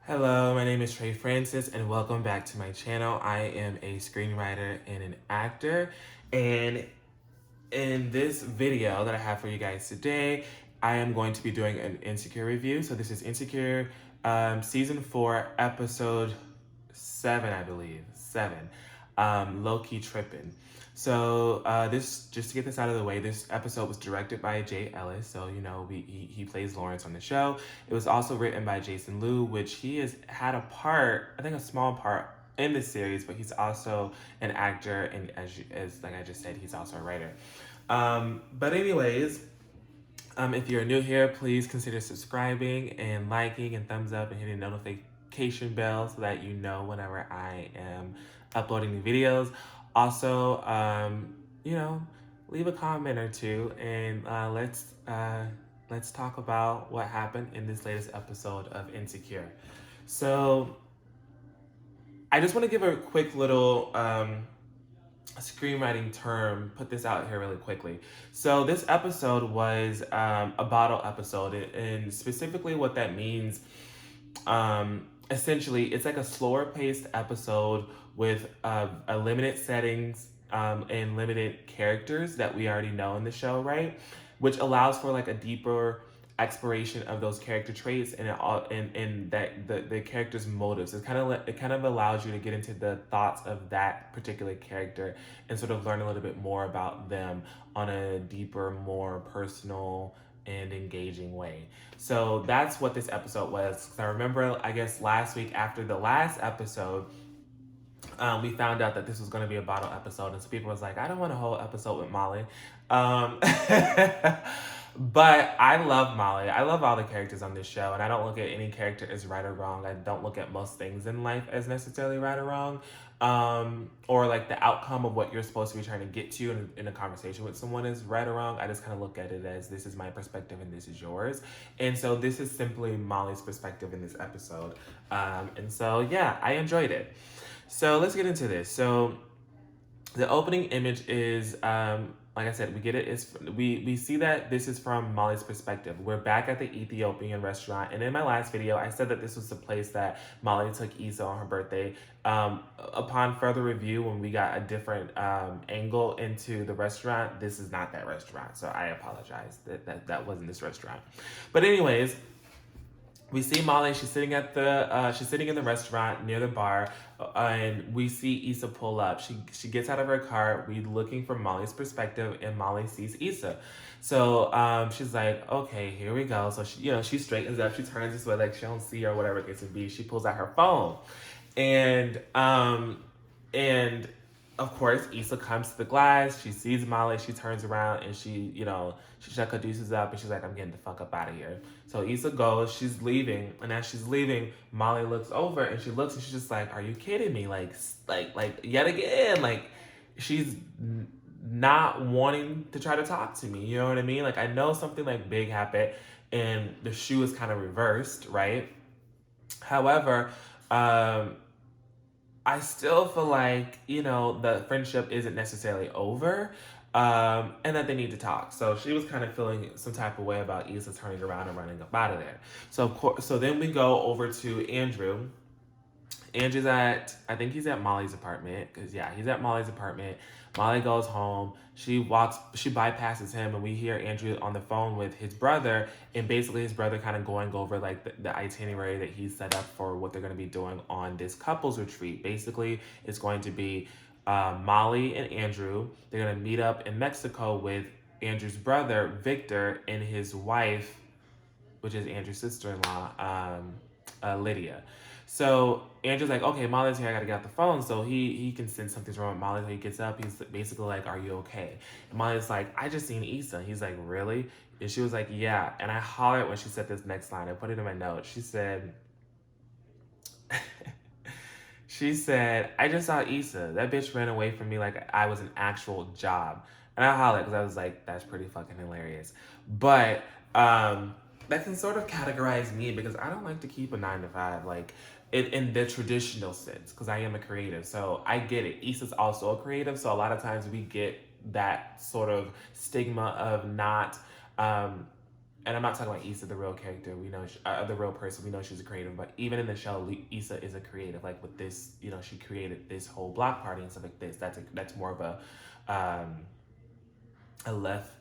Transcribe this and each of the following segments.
Hello, my name is Trey Francis, and welcome back to my channel. I am a screenwriter and an actor, and in this video that I have for you guys today, I am going to be doing an Insecure review. So this is Insecure Season 4, Episode 7, I believe. 7. Lowkey Trippin. So this, just to get this out of the way, this episode was directed by Jay Ellis. So, you know, he plays Lawrence on the show. It was also written by Jason Liu, which he has had a part, I think a small part in this series, but he's also an actor, and as like I just said, he's also a writer. But anyways, if you're new here, please consider subscribing and liking and thumbs up and hitting the notification bell so that you know whenever I am uploading new videos. Also, you know, leave a comment or two, and let's talk about what happened in this latest episode of Insecure. So, I just want to give a quick little screenwriting term, put this out here really quickly. So this episode was a bottle episode, and specifically what that means, essentially, it's like a slower paced episode with a limited settings and limited characters that we already know in the show, right? Which allows for like a deeper exploration of those character traits and that the character's motives. It kind of allows you to get into the thoughts of that particular character and sort of learn a little bit more about them on a deeper, more personal and engaging way. So that's what this episode was. 'Cause I remember, I guess last week after the last episode, we found out that this was going to be a bottle episode, and so people was like, I don't want a whole episode with Molly. But I love Molly. I love all the characters on this show, and I don't look at any character as right or wrong. I don't look at most things in life as necessarily right or wrong, or like the outcome of what you're supposed to be trying to get to in a conversation with someone is right or wrong. I just kind of look at it as this is my perspective and this is yours. And so this is simply Molly's perspective in this episode. And so, yeah, I enjoyed it. So let's get into this. So the opening image is, like I said, we get it. We see that this is from Molly's perspective. We're back at the Ethiopian restaurant, and in my last video, I said that this was the place that Molly took Issa on her birthday. Upon further review, when we got a different angle into the restaurant, this is not that restaurant. So I apologize that wasn't this restaurant. But anyways, we see Molly. She's sitting in the restaurant near the bar, and we see Issa pull up. She gets out of her car. We're looking from Molly's perspective, and Molly sees Issa. So she's like, okay, here we go. So she straightens up. She turns this way like she don't see her, whatever it gets to be. She pulls out her phone, and of course, Issa comes to the glass. She sees Molly. She turns around and she deuces up and she's like, I'm getting the fuck up out of here. So Issa goes. She's leaving. And as she's leaving, Molly looks over and she looks and she's just like, are you kidding me? Like yet again, like she's not wanting to try to talk to me. You know what I mean? Like I know something like big happened and the shoe is kind of reversed, right? However, I still feel like, the friendship isn't necessarily over, and that they need to talk. So she was kind of feeling some type of way about Issa turning around and running up out of there. So then we go over to Andrew. Andrew's I think he's at Molly's apartment, because yeah, he's at Molly's apartment. Molly goes home. She bypasses him, and we hear Andrew on the phone with his brother, and basically his brother kind of going over like the itinerary that he's set up for what they're going to be doing on this couples retreat. Basically, it's going to be Molly and Andrew. They're going to meet up in Mexico with Andrew's brother, Victor, and his wife, which is Andrew's sister-in-law, Lydia. So Andrew's like, okay, Molly's here, I gotta get off the phone. So he can sense something's wrong with Molly. So he gets up, he's basically like, are you okay? And Molly's like, I just seen Issa. He's like, really? And she was like, yeah. And I hollered when she said this next line. I put it in my notes. She said, I just saw Issa. That bitch ran away from me like I was an actual job. And I hollered because I was like, that's pretty fucking hilarious. But that can sort of categorize me because I don't like to keep a 9-to-5, like in the traditional sense, because I am a creative. So I get it. Issa's also a creative. So a lot of times we get that sort of stigma of not and I'm not talking about Issa, the real character. We know the real person. We know she's a creative, but even in the show, Issa is a creative. Like with this, she created this whole block party and stuff like this. That's more of a left.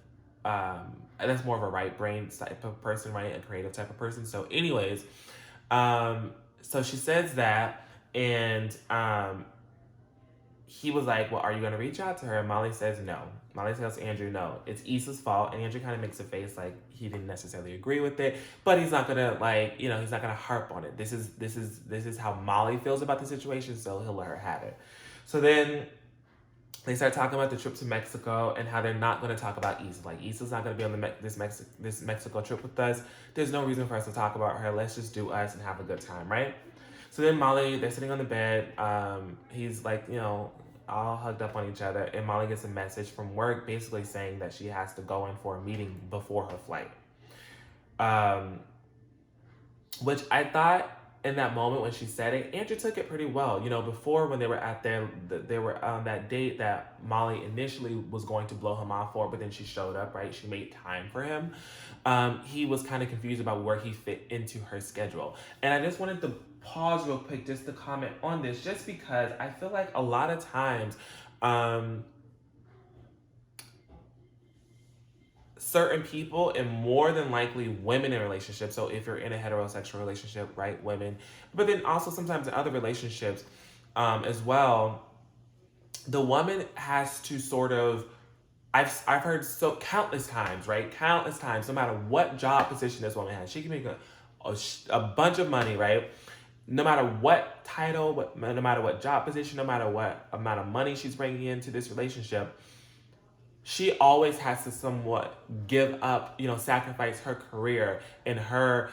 That's more of a right brain type of person, right? A creative type of person. So, anyways, so she says that, and he was like, well, are you going to reach out to her? And Molly says no. Molly tells Andrew no. It's Issa's fault. And Andrew kind of makes a face like he didn't necessarily agree with it, but he's not going to he's not going to harp on it. This is how Molly feels about the situation, so he'll let her have it. So then they start talking about the trip to Mexico and how they're not going to talk about Issa. Like, Issa's not going to be on this Mexico trip with us. There's no reason for us to talk about her. Let's just do us and have a good time, right? So then Molly, they're sitting on the bed. He's like, all hugged up on each other. And Molly gets a message from work basically saying that she has to go in for a meeting before her flight. Which I thought in that moment when she said it, Andrew took it pretty well. Before when they were they were on that date that Molly initially was going to blow him off for, but then she showed up, right? She made time for him. He was kind of confused about where he fit into her schedule. And I just wanted to pause real quick just to comment on this, just because I feel like a lot of times, certain people, and more than likely women in relationships, so if you're in a heterosexual relationship, right, women, but then also sometimes in other relationships as well, the woman has to sort of, I've heard countless times, no matter what job position this woman has, she can make a bunch of money, right? No matter what title, no matter what job position, no matter what amount of money she's bringing into this relationship, she always has to somewhat give up, sacrifice her career and her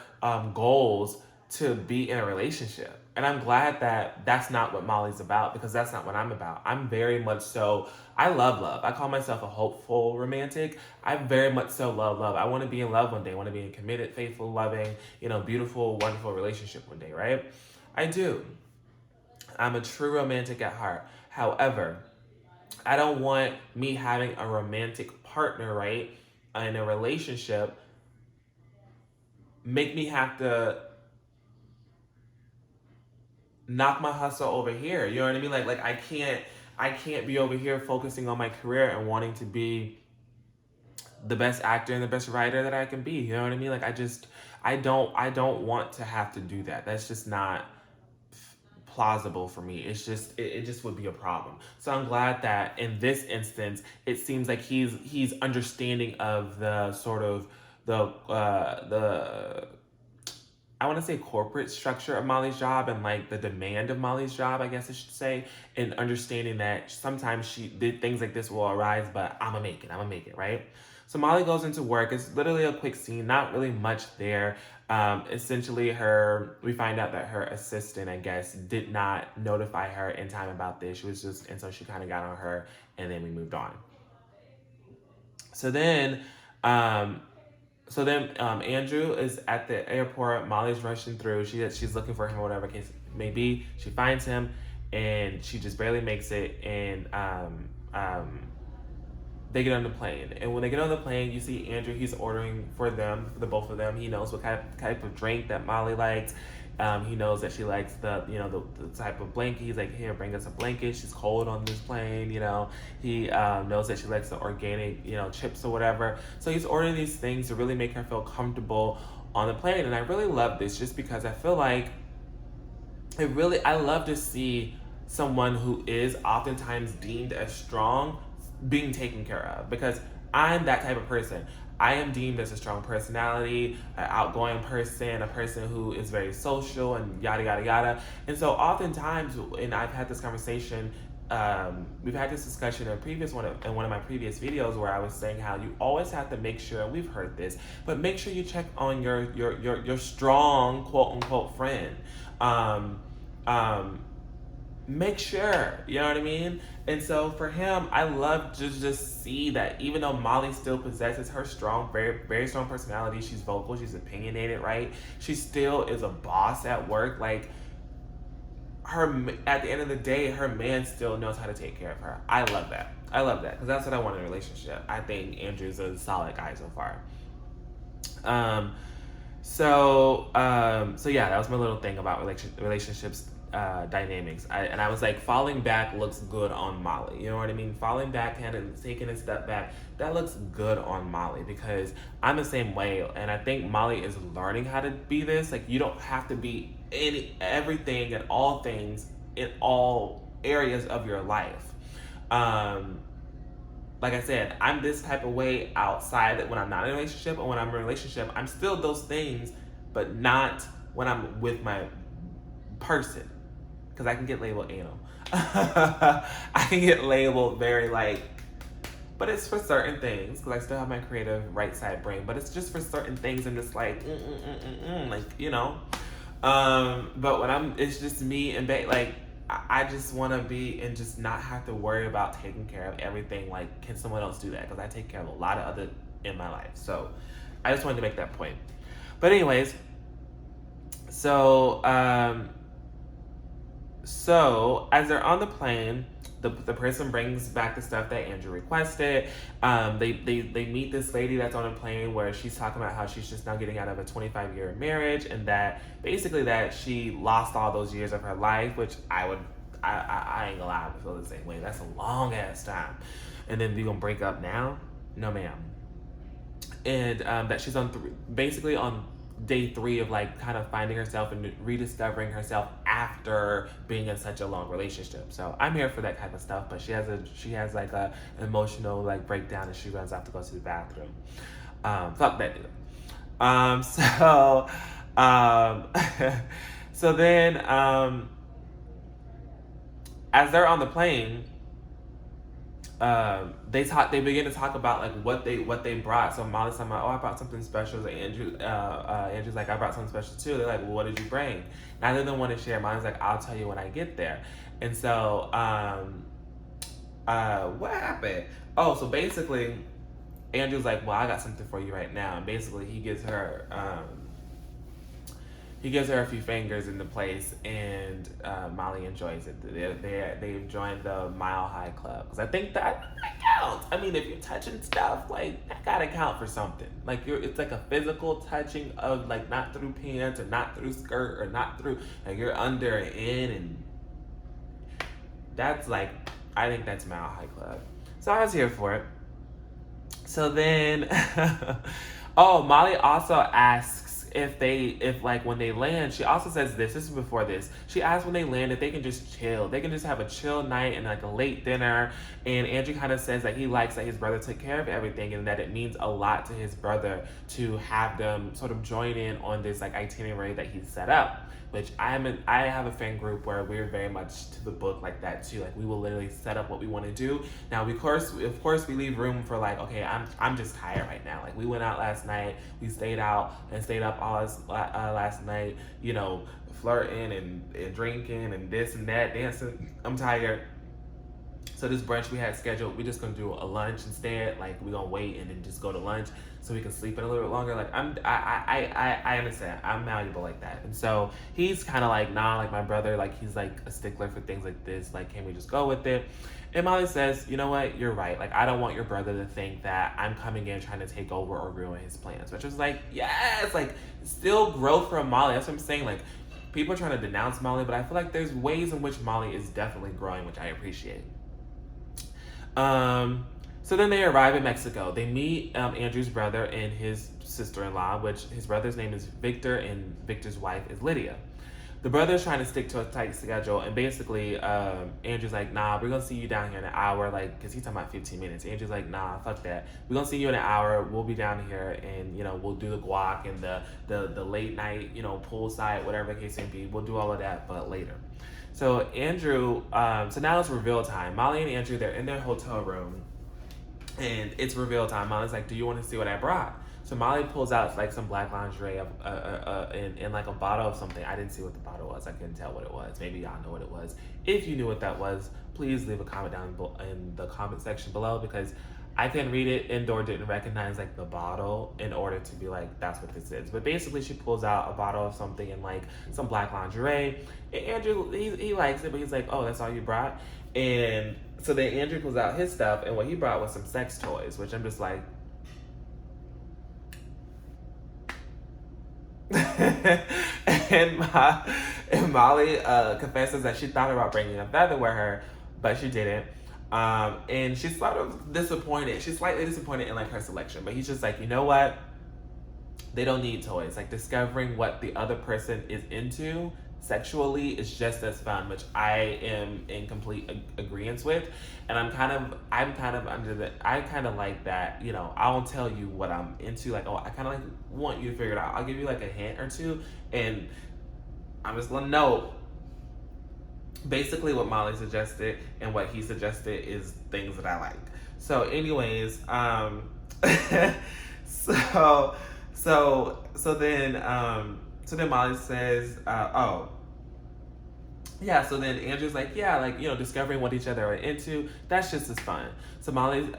goals to be in a relationship. And I'm glad that that's not what Molly's about, because that's not what I'm about. I'm very much so, I love love. I call myself a hopeful romantic. I very much so love love. I want to be in love one day. I want to be in a committed, faithful, loving, beautiful, wonderful relationship one day, right? I do. I'm a true romantic at heart. However, I don't want me having a romantic partner, right, in a relationship, make me have to knock my hustle over here. You know what I mean? Like I can't be over here focusing on my career and wanting to be the best actor and the best writer that I can be. You know what I mean? Like I don't want to have to do that. That's just not plausible for me. It's just it just would be a problem. So I'm glad that in this instance it seems like he's understanding of the sort of the I want to say corporate structure of Molly's job and like the demand of Molly's job, I guess I should say, and understanding that sometimes things like this will arise, but I'm gonna make it, right? So Molly goes into work. It's literally a quick scene, not really much there. Essentially, we find out that her assistant, I guess, did not notify her in time about this. And so she kind of got on her, and then we moved on. So then, Andrew is at the airport. Molly's rushing through. She's looking for him, or whatever case may be. She finds him, and she just barely makes it. And they get on the plane. And when they get on the plane, you see Andrew. He's ordering for the both of them. He knows what type of drink that Molly likes. He knows that she likes the type of blanket. He's like, here, bring us a blanket. She's cold on this plane, He knows that she likes the organic, chips or whatever. So he's ordering these things to really make her feel comfortable on the plane. And I really love this just because I feel like I love to see someone who is oftentimes deemed as strong being taken care of, because I'm that type of person. I am deemed as a strong personality, an outgoing person, a person who is very social and yada, yada, yada. And so oftentimes, and I've had this conversation, we've had this discussion in one of my previous videos where I was saying how you always have to make sure, and we've heard this, but make sure you check on your strong, quote unquote, friend. Make sure, you know what I mean? And so for him, I love to just see that even though Molly still possesses her strong, very, very strong personality, she's vocal, she's opinionated, right? She still is a boss at work. Like, at the end of the day, her man still knows how to take care of her. I love that, because that's what I want in a relationship. I think Andrew's a solid guy so far. Um, so yeah, that was my little thing about relationships dynamics. And I was like, falling back looks good on Molly. You know what I mean? Falling back, kind of taking a step back, that looks good on Molly because I'm the same way. And I think Molly is learning how to be this. Like, you don't have to be everything and all things in all areas of your life. Like I said, I'm this type of way outside when I'm not in a relationship, and when I'm in a relationship, I'm still those things, but not when I'm with my person. Because I can get labeled anal. I can get labeled very like, but it's for certain things, because I still have my creative right side brain, but it's just for certain things. I'm just like, like, you know. But when it's just me and like, I just want to be and just not have to worry about taking care of everything. Like, can someone else do that? Because I take care of a lot of other in my life. So I just wanted to make that point. But anyways, so as they're on the plane, the person brings back the stuff that Andrew requested. They meet this lady that's on a plane where she's talking about how she's just now getting out of a 25-year marriage, and that basically that she lost all those years of her life, which I ain't gonna lie, I would feel the same way. That's a long ass time. And then we gonna break up now? No, ma'am. And that she's basically on day 3 of like kind of finding herself and rediscovering herself after being in such a long relationship. So I'm here for that type of stuff, but she has like a emotional like breakdown, and she runs off to go to the bathroom. Fuck that dude. So then as they're on the plane, they begin to talk about like what they brought. So Molly's talking about, oh, I brought something special. So Andrew's like, I brought something special too. They're like, well, what did you bring? Neither of them want to share. Molly's like, I'll tell you when I get there. And so what happened? Oh, so basically Andrew's like, well, I got something for you right now. And basically he gives her a few fingers in the place, and Molly enjoys it. They've joined the Mile High Club, because I think that counts. I mean, if you're touching stuff, like, that gotta count for something. Like, it's like a physical touching of, like, not through pants or not through skirt or not through, like, you're under and in, and that's like, I think that's Mile High Club. So I was here for it. So then, oh, Molly also asks if like when they land, she also says this is before this. She asks when they land if they can just chill. They can just have a chill night and like a late dinner. And Andrew kind of says that he likes that his brother took care of everything, and that it means a lot to his brother to have them sort of join in on this like itinerary that he's set up. Which I have a fan group where we're very much to the book like that too. Like, we will literally set up what we want to do. Now, of course, we leave room for like, okay, I'm just tired right now. Like, we went out last night, we stayed out and stayed up all last night, you know, flirting and drinking and this and that, dancing. I'm tired. So this brunch we had scheduled, we're just gonna do a lunch instead. Like, we're gonna wait and then just go to lunch so we can sleep in a little bit longer. Like, I understand. I'm malleable like that. And so he's kind of like, nah, like my brother, like he's like a stickler for things like this. Like, can we just go with it? And Molly says, you know what, you're right. Like, I don't want your brother to think that I'm coming in trying to take over or ruin his plans. Which was like, yes, like still growth from Molly. That's what I'm saying. Like, people are trying to denounce Molly, but I feel like there's ways in which Molly is definitely growing, which I appreciate. So then they arrive in Mexico. They meet Andrew's brother and his sister-in-law, which his brother's name is Victor and Victor's wife is Lydia. The brother's trying to stick to a tight schedule, and basically Andrew's like, nah, we're gonna see you down here in an hour, like, because he's talking about 15 minutes. Andrew's like, nah, fuck that. We're gonna see you in an hour. We'll be down here, and, you know, we'll do the guac and the late night, you know, poolside, whatever the case may be. We'll do all of that, but later. So Andrew, so now it's reveal time. Molly and Andrew, they're in their hotel room, and it's reveal time. Molly's like, do you want to see what I brought? So Molly pulls out like some black lingerie in like a bottle of something. I didn't see what the bottle was. I couldn't tell what it was. Maybe y'all know what it was. If you knew what that was, please leave a comment down in the comment section below, because I couldn't read it and or didn't recognize like the bottle in order to be like, that's what this is. But basically she pulls out a bottle of something and like some black lingerie. And Andrew, he likes it, but he's like, oh, that's all you brought? And so then Andrew pulls out his stuff, and what he brought was some sex toys, which I'm just like, and, and Molly confesses that she thought about bringing a feather with her, but she didn't. And she's sort of disappointed. She's slightly disappointed in like her selection, but he's just like, you know what? They don't need toys. Like discovering what the other person is into sexually is just as fun, which I am in complete agreement with. And I'm kind of under the, I kind of like that, you know, I won't tell you what I'm into. Like, oh, I kind of like want you to figure it out. I'll give you like a hint or two. And I'm just letting know basically what Molly suggested and what he suggested is things that I like. So anyways, so so then Molly says, oh, yeah, so then Andrew's like, yeah, like, you know, discovering what each other are into, that's just as fun. So Molly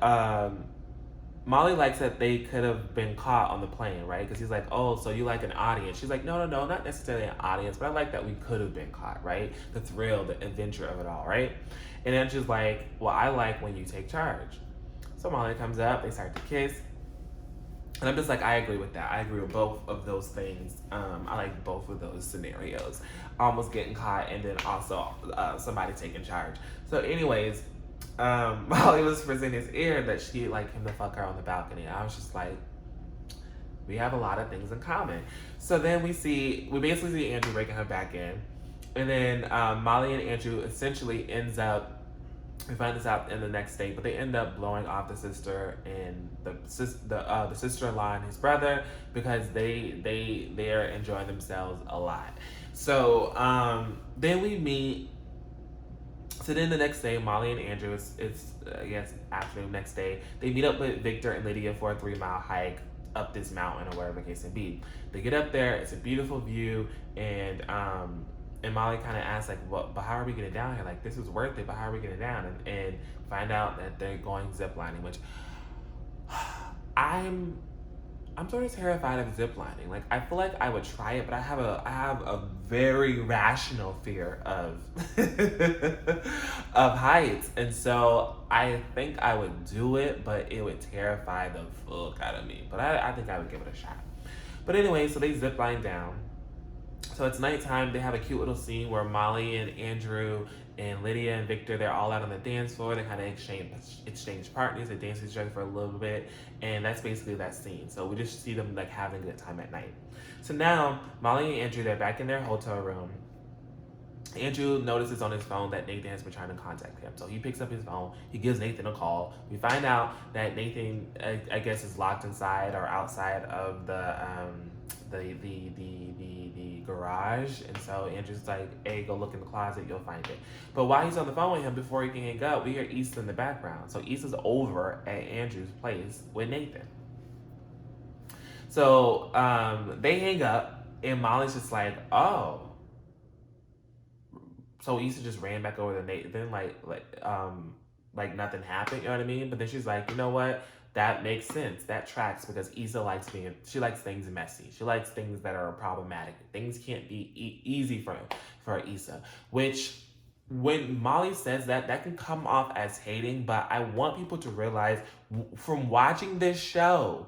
likes that they could have been caught on the plane, right? Because he's like, oh, so you like an audience. She's like, no, not necessarily an audience, but I like that we could have been caught, right? The thrill, the adventure of it all, right? And Andrew's like, well, I like when you take charge. So Molly comes up, they start to kiss. And I'm just like, I agree with that. I agree with both of those things. I like both of those scenarios. Almost getting caught and then also somebody taking charge. So anyways, Molly whispers in his ear that she'd like him to fuck her on the balcony. I was just like, we have a lot of things in common. So then we basically see Andrew breaking her back in. And then Molly and Andrew essentially ends up, we find this out in the next day, but they end up blowing off the sister and the sister-in-law and his brother because they're enjoying themselves a lot. So then we meet. So then the next day, Molly and Andrew, it's I guess afternoon next day, they meet up with Victor and Lydia for a 3-mile hike up this mountain or whatever the case may be. They get up there, it's a beautiful view, and Molly kind of asks like, "Well, but how are we getting down here? Like, this is worth it, but how are we getting down?" And find out that they're going ziplining, which I'm sort of terrified of ziplining. Like, I feel like I would try it, but I have a very rational fear of of heights, and so I think I would do it, but it would terrify the fuck out of me. But I think I would give it a shot. But anyway, so they zipline down. So it's nighttime. They have a cute little scene where Molly and Andrew and Lydia and Victor, they're all out on the dance floor. They kind of exchange partners. They dance with each other for a little bit. And that's basically that scene. So we just see them like having a good time at night. So now Molly and Andrew, they're back in their hotel room. Andrew notices on his phone that Nathan has been trying to contact him. So he picks up his phone. He gives Nathan a call. We find out that Nathan, I guess, is locked inside or outside of the garage. And so Andrew's like, hey, go look in the closet. You'll find it. But while he's on the phone with him, before he can hang up, we hear Issa in the background. So Issa's over at Andrew's place with Nathan. So they hang up, and Molly's just like, oh. So Issa just ran back over to Nathan, like nothing happened, you know what I mean? But then she's like, you know what? That makes sense. That tracks because Issa she likes things messy. She likes things that are problematic. Things can't be easy for Issa. Which, when Molly says that, that can come off as hating, but I want people to realize from watching this show,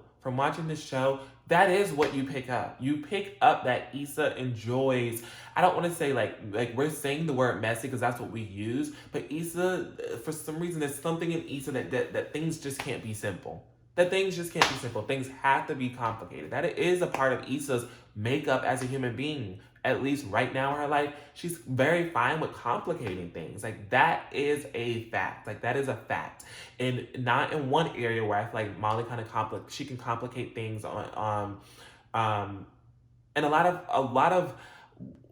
that is what you pick up. You pick up that Issa enjoys. I don't want to say like we're saying the word messy because that's what we use, but Issa, for some reason, there's something in Issa that things just can't be simple. That things just can't be simple. Things have to be complicated. That is a part of Issa's makeup as a human being. At least right now in her life, she's very fine with complicating things. Like, that is a fact. Like, that is a fact. And not in one area where I feel like Molly kind of she can complicate things on and a lot of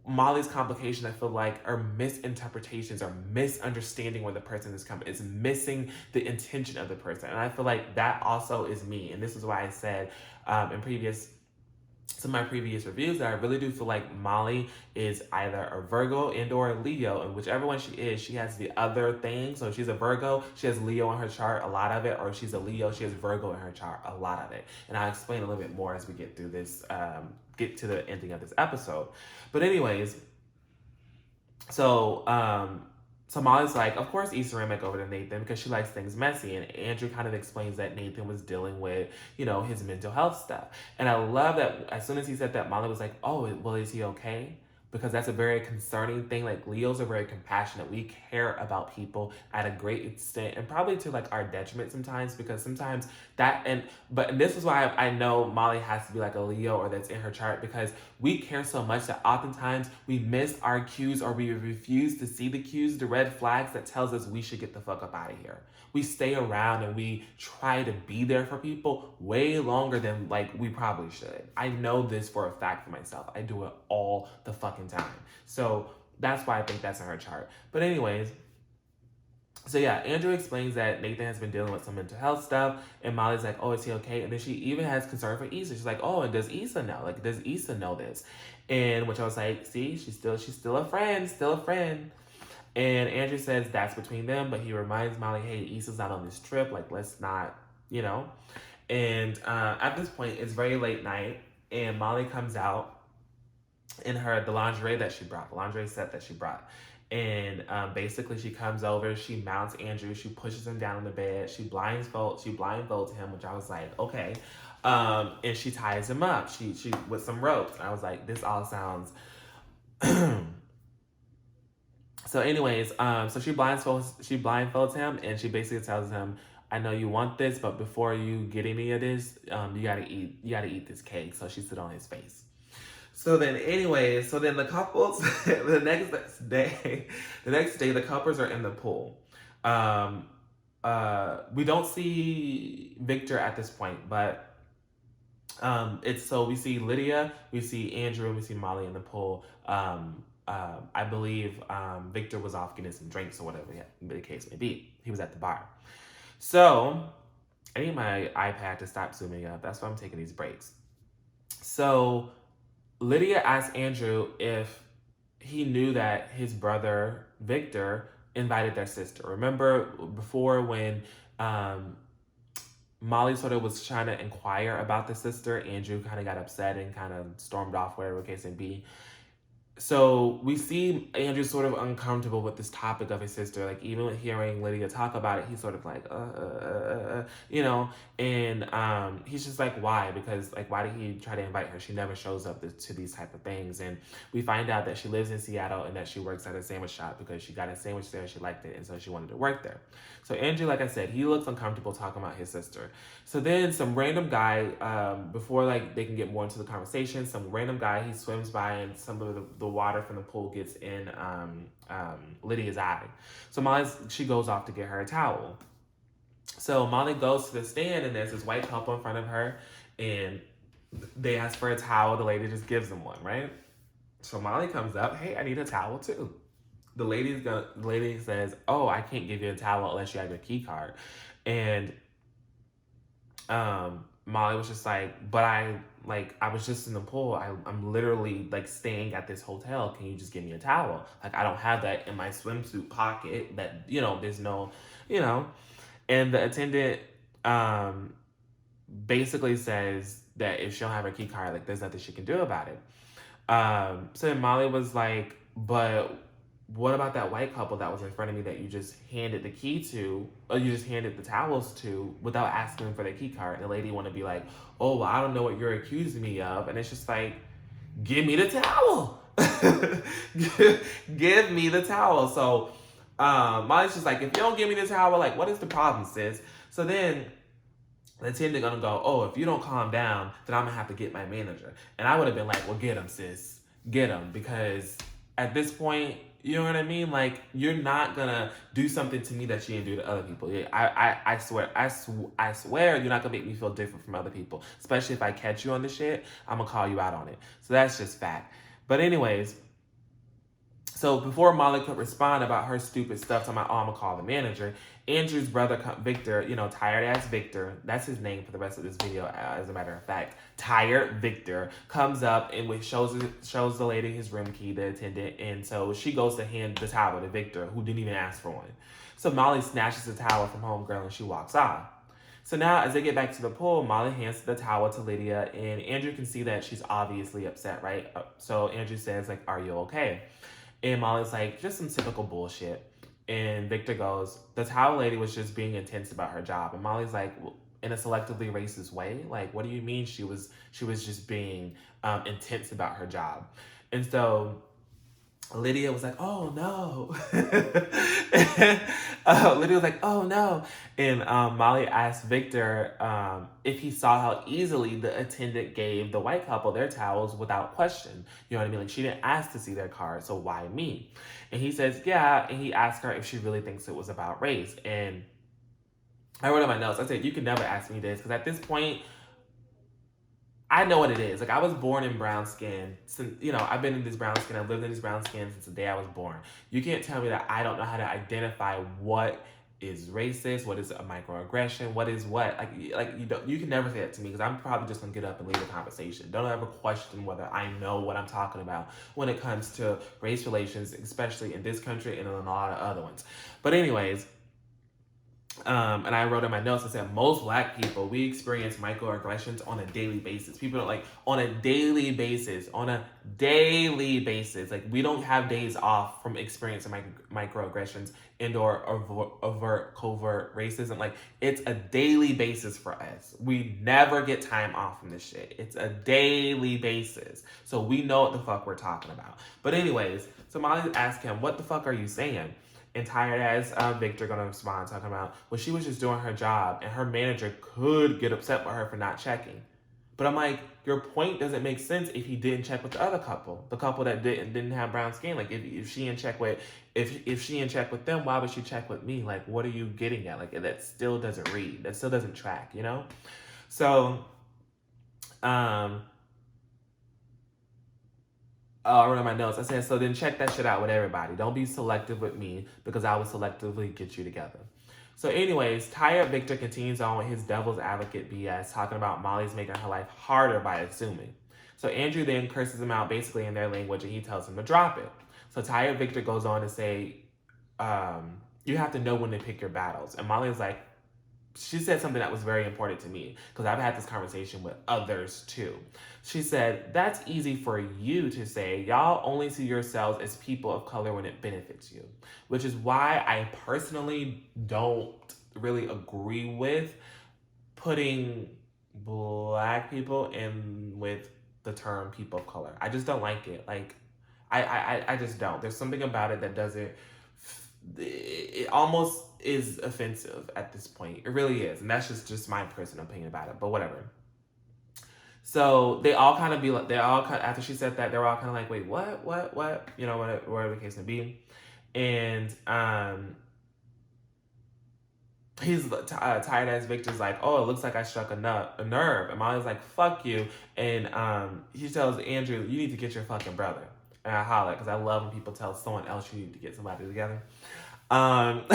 Molly's complications, I feel like, are misinterpretations or misunderstanding where the person is missing the intention of the person. And I feel like that also is me. And this is why I said in some of my previous reviews that I really do feel like Molly is either a Virgo and or a Leo, and whichever one she is, she has the other thing. So if she's a Virgo, she has Leo in her chart, a lot of it, or if she's a Leo, she has Virgo in her chart, a lot of it. And I'll explain a little bit more as we get through this, get to the ending of this episode. But anyways, so So Molly's like, of course Issa ran back over to Nathan because she likes things messy. And Andrew kind of explains that Nathan was dealing with, his mental health stuff. And I love that as soon as he said that, Molly was like, oh, well, is he okay? Because that's a very concerning thing. Like, Leos are very compassionate. We care about people at a great extent, and probably to like our detriment sometimes, because sometimes but this is why I know Molly has to be like a Leo, or that's in her chart, because we care so much that oftentimes we miss our cues, or we refuse to see the cues, the red flags that tells us we should get the fuck up out of here. We stay around and we try to be there for people way longer than like we probably should. I know this for a fact for myself. I do it all the fucking time. So that's why I think that's in her chart. But anyways, so yeah, Andrew explains that Nathan has been dealing with some mental health stuff, and Molly's like, oh, is he okay? And then she even has concern for Issa. She's like, oh, and does Issa know? Like, does Issa know this? And which I was like, see, she's still a friend, still a friend. And Andrew says that's between them, but he reminds Molly, hey, Issa's not on this trip. Like, let's not, And at this point, it's very late night, and Molly comes out in the lingerie that she brought, the lingerie set that she brought. And basically, she comes over, she mounts Andrew, she pushes him down on the bed, she blindfolds him, which I was like, okay. And she ties him up, she with some ropes. And I was like, this all sounds. So anyways, so she blindfolds him, and she basically tells him, I know you want this, but before you get any of this, you gotta eat this cake. So she sit on his face. So then the couples the next day the couples are in the pool. We don't see Victor at this point, but we see Lydia, we see Andrew, and we see Molly in the pool. I believe Victor was off getting some drinks or whatever the case may be. He was at the bar. So I need my iPad to stop zooming up. That's why I'm taking these breaks. So Lydia asked Andrew if he knew that his brother Victor invited their sister. Remember before when Molly sort of was trying to inquire about the sister, Andrew kind of got upset and kind of stormed off, whatever the case may be. So we see Andrew sort of uncomfortable with this topic of his sister. Like, even with hearing Lydia talk about it, he's sort of like, and he's just like, why? Because like, why did he try to invite her? She never shows up to these type of things. And we find out that she lives in Seattle and that she works at a sandwich shop because she got a sandwich there and she liked it, and so she wanted to work there. So Andrew, like I said, he looks uncomfortable talking about his sister. So then some random guy, before like they can get more into the conversation, some random guy, he swims by, and some of the water from the pool gets in Lydia's eye. So she goes off to get her a towel. So Molly goes to the stand, and there's this white couple in front of her, and they ask for a towel. The lady just gives them one, right? So Molly comes up, hey, I need a towel too. The lady says, oh, I can't give you a towel unless you have your key card. And Molly was just like, but I was just in the pool. I'm literally like staying at this hotel. Can you just give me a towel? Like, I don't have that in my swimsuit pocket that, there's no, and the attendant basically says that if she don't have her key card, like, there's nothing she can do about it. So then Molly was like, but what about that white couple that was in front of me that you just handed the key to, or you just handed the towels to without asking them for their key card? And the lady want to be like, oh, well, I don't know what you're accusing me of. And it's just like, give me the towel. Give me the towel. So Molly's just like, if you don't give me the towel, like, what is the problem, sis? So then the attendant gonna go, oh, if you don't calm down, then I'm gonna have to get my manager. And I would have been like, well, get him, sis. Get him. Because at this point, you know what I mean? Like, you're not gonna do something to me that you didn't do to other people. I swear you're not gonna make me feel different from other people. Especially if I catch you on the shit, I'm gonna call you out on it. So that's just fact. But anyways, so before Molly could respond about her stupid stuff, talking about, oh, I'm gonna call the manager, Andrew's brother, Victor, tired ass Victor, that's his name for the rest of this video, as a matter of fact, tired Victor, comes up and shows the lady his room key, the attendant, and so she goes to hand the towel to Victor, who didn't even ask for one. So Molly snatches the towel from homegirl and she walks off. So now, as they get back to the pool, Molly hands the towel to Lydia, and Andrew can see that she's obviously upset, right? So Andrew says, like, are you okay? And Molly's like, just some typical bullshit. And Victor goes, the towel lady was just being intense about her job. And Molly's like, "Well, in a selectively racist way? Like, what do you mean she was just being intense about her job?" And so Lydia was like, "Oh no." Lydia was like, "Oh no." And Molly asked Victor if he saw how easily the attendant gave the white couple their towels without question. You know what I mean? Like, she didn't ask to see their card, so why me? And he says, yeah. And he asked her if she really thinks it was about race. And I wrote in my notes, I said, you can never ask me this, because at this point, I know what it is. Like, I was born in brown skin. Since, I've been in this brown skin. I've lived in this brown skin since the day I was born. You can't tell me that I don't know how to identify what is racist, what is a microaggression, what is what. You can never say that to me, because I'm probably just gonna get up and leave the conversation. Don't ever question whether I know what I'm talking about when it comes to race relations, especially in this country and in a lot of other ones. But anyways, and I wrote in my notes, I said, most Black people, we experience microaggressions on a daily basis. People are like, on a daily basis. Like, we don't have days off from experiencing microaggressions and/or overt, covert racism. Like, it's a daily basis for us. We never get time off from this shit. It's a daily basis. So we know what the fuck we're talking about. But anyways, so Molly asked him, what the fuck are you saying? And tired as Victor gonna respond, talking about, well, she was just doing her job and her manager could get upset with her for not checking. But I'm like, your point doesn't make sense if he didn't check with the other couple, the couple that didn't have brown skin. Like, if she in check with, if she in check with them, why would she check with me? Like, what are you getting at? Like, that still doesn't read. That still doesn't track, So, I wrote in my notes, I said, so then check that shit out with everybody. Don't be selective with me, because I will selectively get you together. So anyways, tired Victor continues on with his devil's advocate BS, talking about Molly's making her life harder by assuming. So Andrew then curses him out basically in their language, and he tells him to drop it. So tired Victor goes on to say, you have to know when to pick your battles. And Molly is like, she said something that was very important to me, because I've had this conversation with others too. She said, that's easy for you to say. Y'all only see yourselves as people of color when it benefits you, which is why I personally don't really agree with putting Black people in with the term people of color. I just don't like it. Like, I just don't. There's something about it that doesn't, it almost is offensive at this point. It really is. And that's just my personal opinion about it, but whatever. So they all kind of be like, after she said that, they were all kind of like, wait, what, whatever the case may be. And he's tired as Victor's like, oh, it looks like I struck a nerve. And Molly's like, fuck you. And he tells Andrew, you need to get your fucking brother. And I holler, because I love when people tell someone else you need to get somebody together. But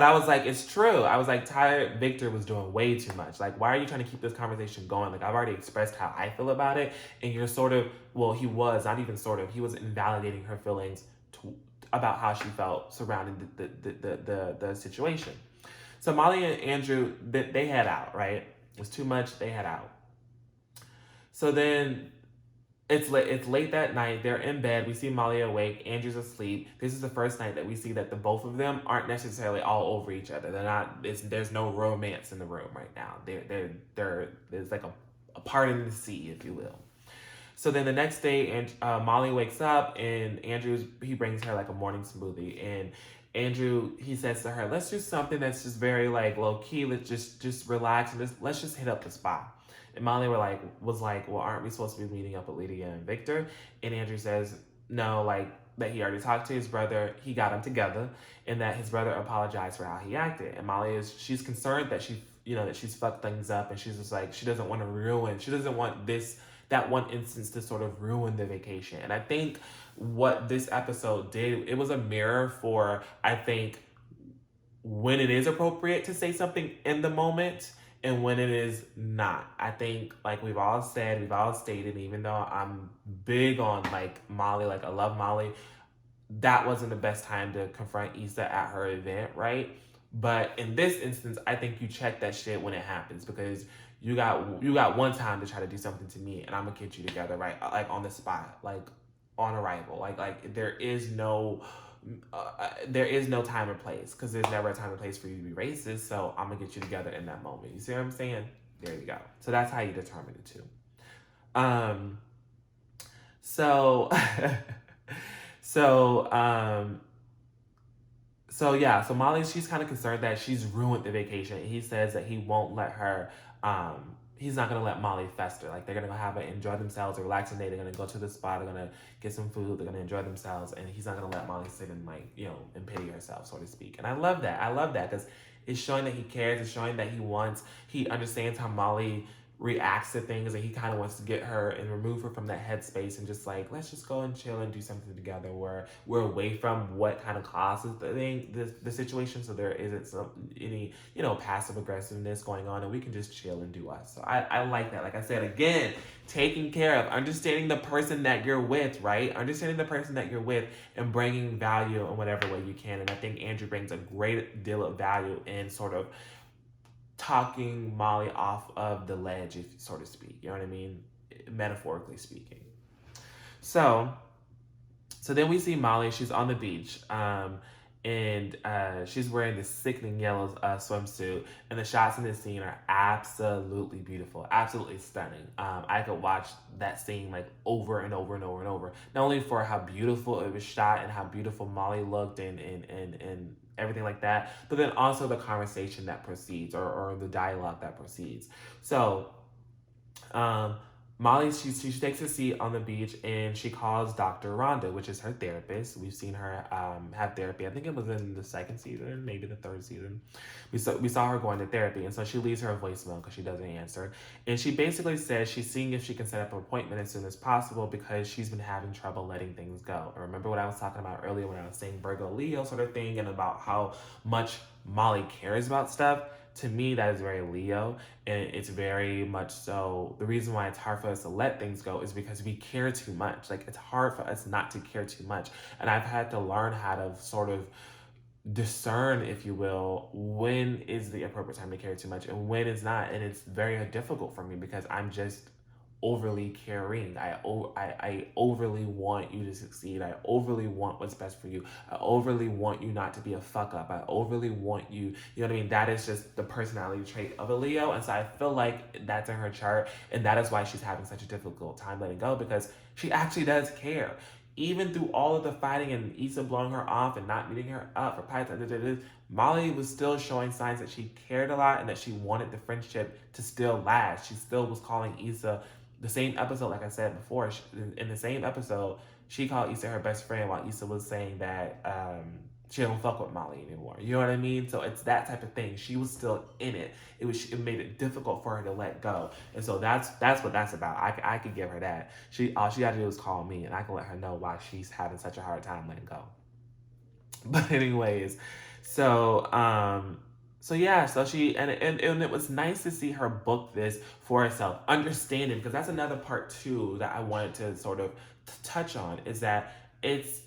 I was like, it's true. I was like, tired Victor was doing way too much. Like, why are you trying to keep this conversation going? Like, I've already expressed how I feel about it, and you're sort of, well, he was, not even sort of, he was invalidating her feelings about how she felt surrounding the situation. So Molly and Andrew, they head out, right? It was too much, they head out. So then it's late that night. They're in bed. We see Molly awake. Andrew's asleep. This is the first night that we see that the both of them aren't necessarily all over each other. They're not. There's no romance in the room right now. There's like a part in the sea, if you will. So then the next day, and Molly wakes up, and he brings her like a morning smoothie, and Andrew, he says to her, let's do something that's just very like low key. Let's just relax, and let's just hit up the spa. And Molly was like, well, aren't we supposed to be meeting up with Lydia and Victor? And Andrew says, no, like, that he already talked to his brother, he got them together, and that his brother apologized for how he acted. And Molly she's concerned that that she's fucked things up, and she's just like, she doesn't want that one instance to sort of ruin the vacation. And I think what this episode did, it was a mirror for, I think, when it is appropriate to say something in the moment, and when it is not. I think, like we've all stated, even though I'm big on like Molly, like I love Molly, that wasn't the best time to confront Issa at her event, right? But in this instance, I think you check that shit when it happens, because you got one time to try to do something to me, and I'm gonna get you together, right? Like on the spot, like on arrival, like there is no there is no time or place, because there's never a time or place for you to be racist. So I'm gonna get you together in that moment. You see what I'm saying? There you go. So that's how you determine the two. Um, so, so, um, so yeah, so Molly, she's kind of concerned that she's ruined the vacation. He says that he won't let her. He's not gonna let Molly fester. Like they're gonna have it, enjoy themselves, a relaxing day. They're gonna go to the spa. They're gonna get some food. They're gonna enjoy themselves, and he's not gonna let Molly sit and and pity herself, so to speak. And I love that. I love that because it's showing that he cares. It's showing that he understands how Molly reacts to things, and he kind of wants to get her and remove her from that headspace and just like, let's just go and chill and do something together where we're away from what kind of causes the situation, so there isn't any passive aggressiveness going on, and we can just chill and do us. So I like that. Like I said, again, taking care of, understanding the person that you're with, right? Understanding the person that you're with and bringing value in whatever way you can. And I think Andrew brings a great deal of value in sort of talking Molly off of the ledge, if so to speak. You know what I mean? Metaphorically speaking. So, so then we see Molly. She's on the beach, and she's wearing this sickening yellow swimsuit. And the shots in this scene are absolutely beautiful, absolutely stunning. I could watch that scene like over and over and over and over. Not only for how beautiful it was shot and how beautiful Molly looked and everything like that, but then also the conversation that proceeds, or the dialogue that proceeds. So, um, Molly, she takes a seat on the beach and she calls Dr. Rhonda, which is her therapist. We've seen her have therapy. I think it was in the second season, maybe the third season. We saw her going to therapy, and so she leaves her a voicemail because she doesn't answer. And she basically says she's seeing if she can set up an appointment as soon as possible because she's been having trouble letting things go. And remember what I was talking about earlier when I was saying Virgo Leo sort of thing, and about how much Molly cares about stuff? To me, that is very Leo, and it's very much so. The reason why it's hard for us to let things go is because we care too much. Like, it's hard for us not to care too much. And I've had to learn how to sort of discern, if you will, when is the appropriate time to care too much and when it's not. And it's very difficult for me because I'm just overly caring. I overly want you to succeed. I overly want what's best for you. I overly want you not to be a fuck up. I overly want you, you know what I mean? That is just the personality trait of a Leo. And so I feel like that's in her chart. And that is why she's having such a difficult time letting go, because she actually does care. Even through all of the fighting and Issa blowing her off and not meeting her up for Python, Molly was still showing signs that she cared a lot and that she wanted the friendship to still last. She still was calling Issa, the same episode, like I said before, in the same episode, she called Issa her best friend while Issa was saying that she don't fuck with Molly anymore. You know what I mean? So it's that type of thing. She was still in it. It made it difficult for her to let go, and so that's what that's about. I could give her that. All she got to do is call me, and I can let her know why she's having such a hard time letting go. But anyways, so so yeah, so she and it was nice to see her book this for herself, understanding, because that's another part too that I wanted to sort of touch on, is that it's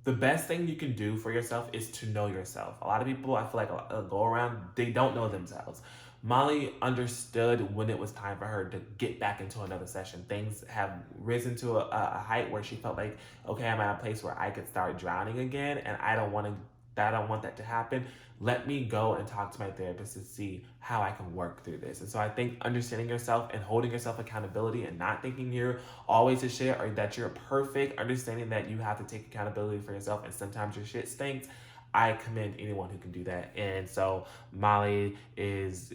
the best thing you can do for yourself is to know yourself. A lot of people, I feel like, go around, they don't know themselves. Molly understood when it was time for her to get back into another session. Things have risen to a height where she felt like, okay, I'm at a place where I could start drowning again, and I don't want that to happen. Let me go and talk to my therapist to see how I can work through this. And so I think understanding yourself and holding yourself accountability and not thinking you're always a shit or that you're perfect, understanding that you have to take accountability for yourself and sometimes your shit stinks. I commend anyone who can do that. And so Molly is,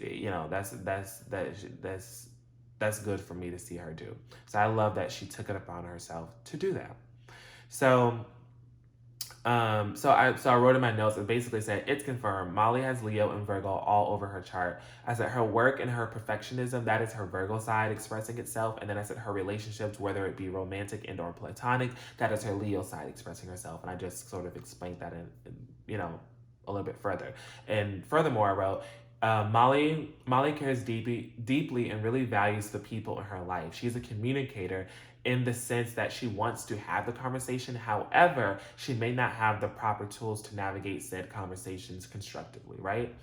that's good for me to see her do. So I love that she took it upon herself to do that. So I wrote in my notes and basically said, it's confirmed. Molly has Leo and Virgo all over her chart. I said her work and her perfectionism, that is her Virgo side expressing itself. And then I said her relationships, whether it be romantic and or platonic, that is her Leo side expressing herself. And I just sort of explained that in a little bit further. And furthermore, I wrote, Molly cares deeply and really values the people in her life. She's a communicator in the sense that she wants to have the conversation. However, she may not have the proper tools to navigate said conversations constructively, right?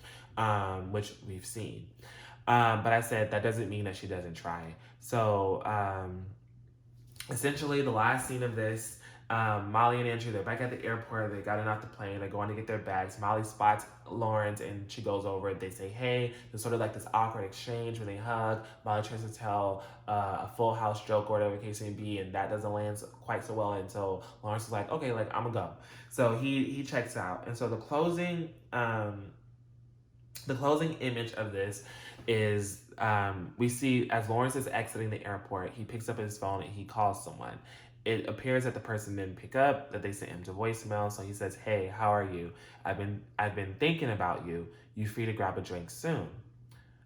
Which we've seen. But I said that doesn't mean that she doesn't try. So essentially, the last scene of this, Molly and Andrew, they're back at the airport. They gotten off the plane. They're going to get their bags. Molly spots Lawrence and she goes over. They say, hey. There's sort of like this awkward exchange when they hug. Molly tries to tell a full house joke or whatever the case may be, and that doesn't land quite so well until Lawrence is like, okay, like, I'm gonna go. So he checks out. And so the closing image of this is we see as Lawrence is exiting the airport, he picks up his phone and he calls someone. It appears that the person didn't pick up, that they sent him to voicemail. So he says, "Hey, how are you? I've been thinking about you. You free to grab a drink soon?"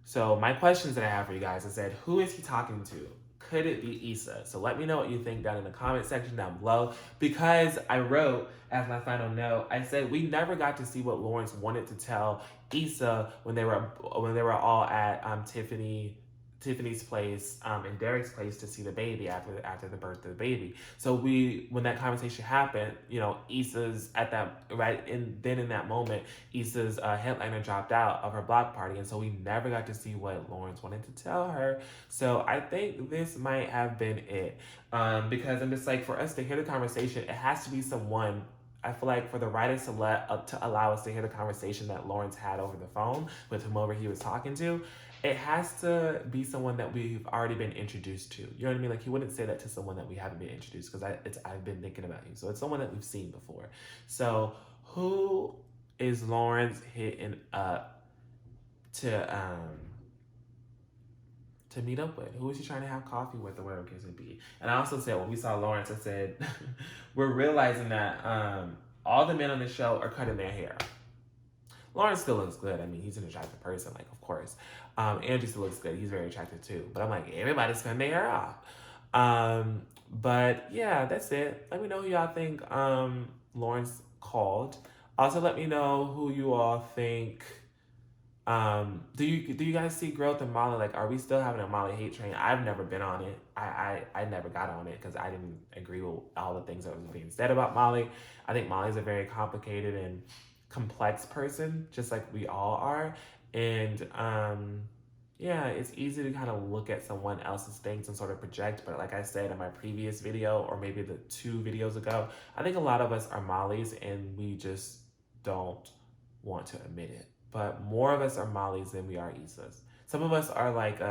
So my questions that I have for you guys, I said, who is he talking to? Could it be Issa? So let me know what you think down in the comment section down below. Because I wrote as my final note, I said we never got to see what Lawrence wanted to tell Issa when they were all at Tiffany's place and Derek's place to see the baby after the birth of the baby. So when that conversation happened, Issa's at that in that moment, Issa's headliner dropped out of her block party, and so we never got to see what Lawrence wanted to tell her. So I think this might have been it, because I'm just like, for us to hear the conversation, it has to be someone. I feel like for the writers to allow us to hear the conversation that Lawrence had over the phone with whomever he was talking to, it has to be someone that we've already been introduced to. You know what I mean? Like, he wouldn't say that to someone that we haven't been introduced, because I've been thinking about you. So it's someone that we've seen before. So who is Lawrence hitting up to meet up with? Who is he trying to have coffee with, or whatever the case may be? And I also said, when we saw Lawrence, I said, we're realizing that all the men on the show are cutting their hair. Lawrence still looks good. I mean, he's an attractive person, like, of course. Andrew still looks good. He's very attractive too. But I'm like, everybody's cutting their hair off. But yeah, that's it. Let me know who y'all think Lawrence called. Also, let me know who you all think. Do you guys see growth in Molly? Like, are we still having a Molly hate train? I've never been on it. I never got on it because I didn't agree with all the things that was being said about Molly. I think Molly's a very complicated and complex person, just like we all are. And yeah, it's easy to kind of look at someone else's things and sort of project. But like I said in my previous video, or maybe the 2 videos ago, I think a lot of us are Molly's and we just don't want to admit it. But more of us are Molly's than we are Issa's. Some of us are like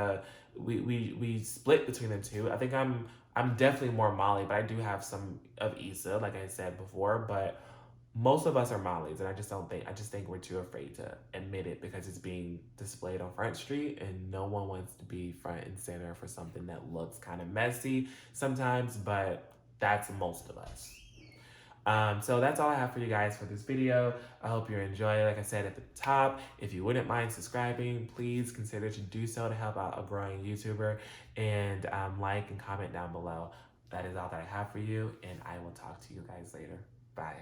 we split between the two. I think I'm definitely more Molly, but I do have some of Issa, like I said before. But most of us are Molly's, and I just think we're too afraid to admit it because it's being displayed on Front Street, and no one wants to be front and center for something that looks kind of messy sometimes, but that's most of us. So that's all I have for you guys for this video. I hope you enjoy it. Like I said at the top, if you wouldn't mind subscribing, please consider to do so to help out a growing YouTuber, and like and comment down below. That is all that I have for you, and I will talk to you guys later. Bye.